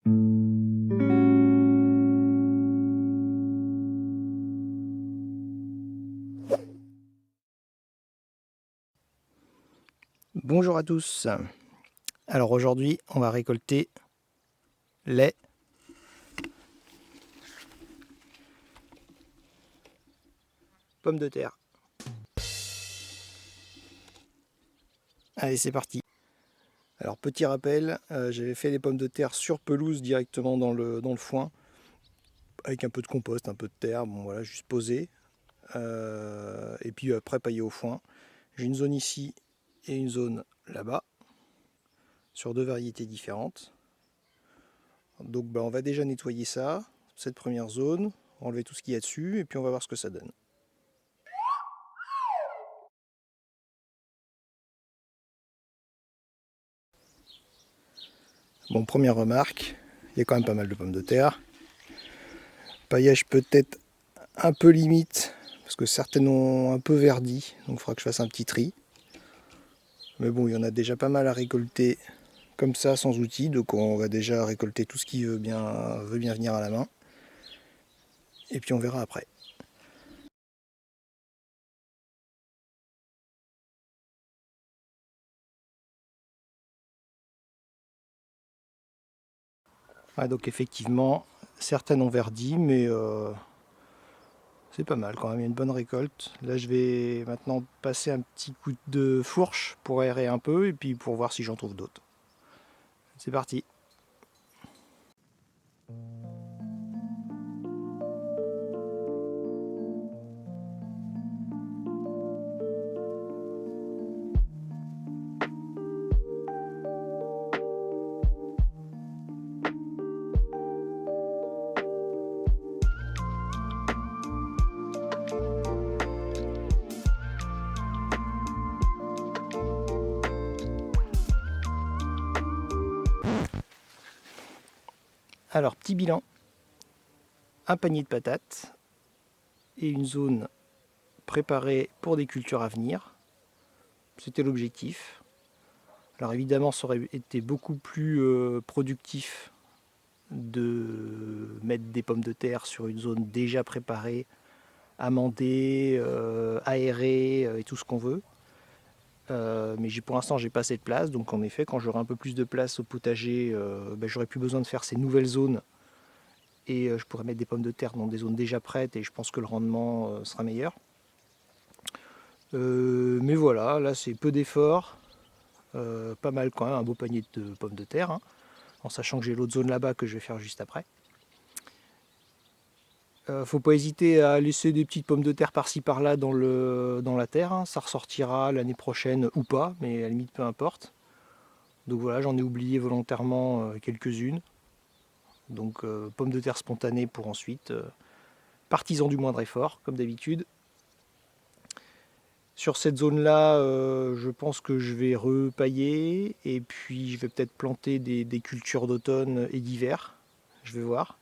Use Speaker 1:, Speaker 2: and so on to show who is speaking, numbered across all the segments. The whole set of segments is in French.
Speaker 1: Bonjour à tous. Alors aujourd'hui, on va récolter les pommes de terre. Allez, c'est parti. Alors petit rappel, j'avais fait les pommes de terre sur pelouse directement dans le foin, avec un peu de compost, un peu de terre, bon voilà, juste posé. Et puis après paillé au foin. J'ai une zone ici et une zone là-bas, sur deux variétés différentes. Donc on va déjà nettoyer ça, cette première zone, enlever tout ce qu'il y a dessus, et puis on va voir ce que ça donne. Bon, première remarque, il y a quand même pas mal de pommes de terre. Paillage peut-être un peu limite, parce que certaines ont un peu verdi, donc il faudra que je fasse un petit tri. Mais bon, il y en a déjà pas mal à récolter comme ça, sans outils, donc on va déjà récolter tout ce qui veut bien venir à la main. Et puis on verra après. Ah, donc effectivement, certaines ont verdi, mais c'est pas mal quand même, il y a une bonne récolte. Là je vais maintenant passer un petit coup de fourche pour aérer un peu et puis pour voir si j'en trouve d'autres. C'est parti. Alors petit bilan, un panier de patates et une zone préparée pour des cultures à venir. C'était l'objectif. Alors évidemment, ça aurait été beaucoup plus productif de mettre des pommes de terre sur une zone déjà préparée, amendée, aérée et tout ce qu'on veut. Mais pour l'instant, j'ai pas assez de place, donc en effet, quand j'aurai un peu plus de place au potager, j'aurai plus besoin de faire ces nouvelles zones et je pourrais mettre des pommes de terre dans des zones déjà prêtes et je pense que le rendement sera meilleur. Mais voilà, là c'est peu d'efforts, pas mal quand même, un beau panier de pommes de terre, hein, en sachant que j'ai l'autre zone là-bas que je vais faire juste après. Faut pas hésiter à laisser des petites pommes de terre par-ci par-là dans la terre, hein. Ça ressortira l'année prochaine ou pas, mais à la limite peu importe. Donc voilà, j'en ai oublié volontairement quelques-unes. Donc pommes de terre spontanées pour ensuite, partisan du moindre effort, comme d'habitude. Sur cette zone-là, je pense que je vais repailler et puis je vais peut-être planter des cultures d'automne et d'hiver. Je vais voir.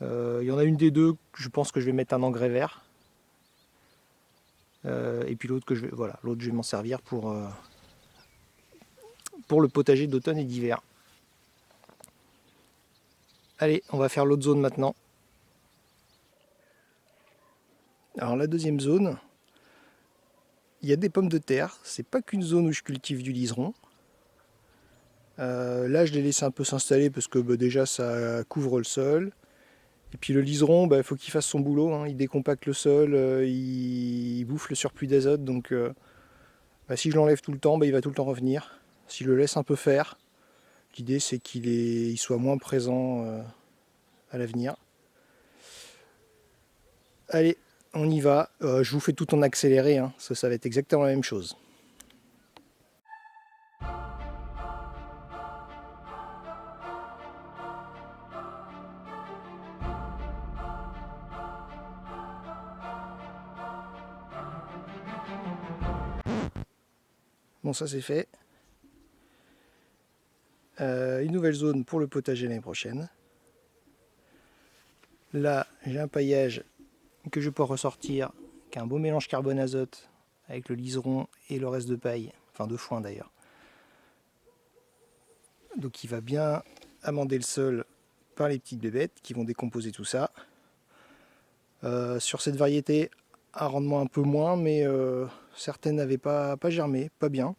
Speaker 1: Il y en a une des deux, je pense que je vais mettre un engrais vert. Et puis l'autre l'autre je vais m'en servir pour le potager d'automne et d'hiver. Allez, on va faire l'autre zone maintenant. Alors la deuxième zone, il y a des pommes de terre. C'est pas qu'une zone où je cultive du liseron. Là, je les laisse un peu s'installer parce que déjà ça couvre le sol. Et puis le liseron, il faut qu'il fasse son boulot, hein. Il décompacte le sol, il bouffe le surplus d'azote. Donc si je l'enlève tout le temps, il va tout le temps revenir. Si je le laisse un peu faire, l'idée c'est qu'il soit moins présent à l'avenir. Allez, on y va. Je vous fais tout en accéléré, hein, ça va être exactement la même chose. Bon, ça c'est fait. Une nouvelle zone pour le potager l'année prochaine. Là, j'ai un paillage que je peux ressortir, qui a un beau mélange carbone-azote avec le liseron et le reste de paille, enfin de foin d'ailleurs. Donc il va bien amender le sol par les petites bébêtes qui vont décomposer tout ça. Sur cette variété, un rendement un peu moins, mais certaines n'avaient pas germé, pas bien.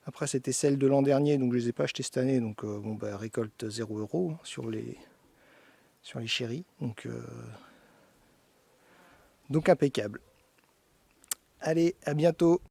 Speaker 1: Après c'était celles de l'an dernier, donc je les ai pas achetées cette année, donc récolte 0 € sur les chéris, donc impeccable. Allez, à bientôt.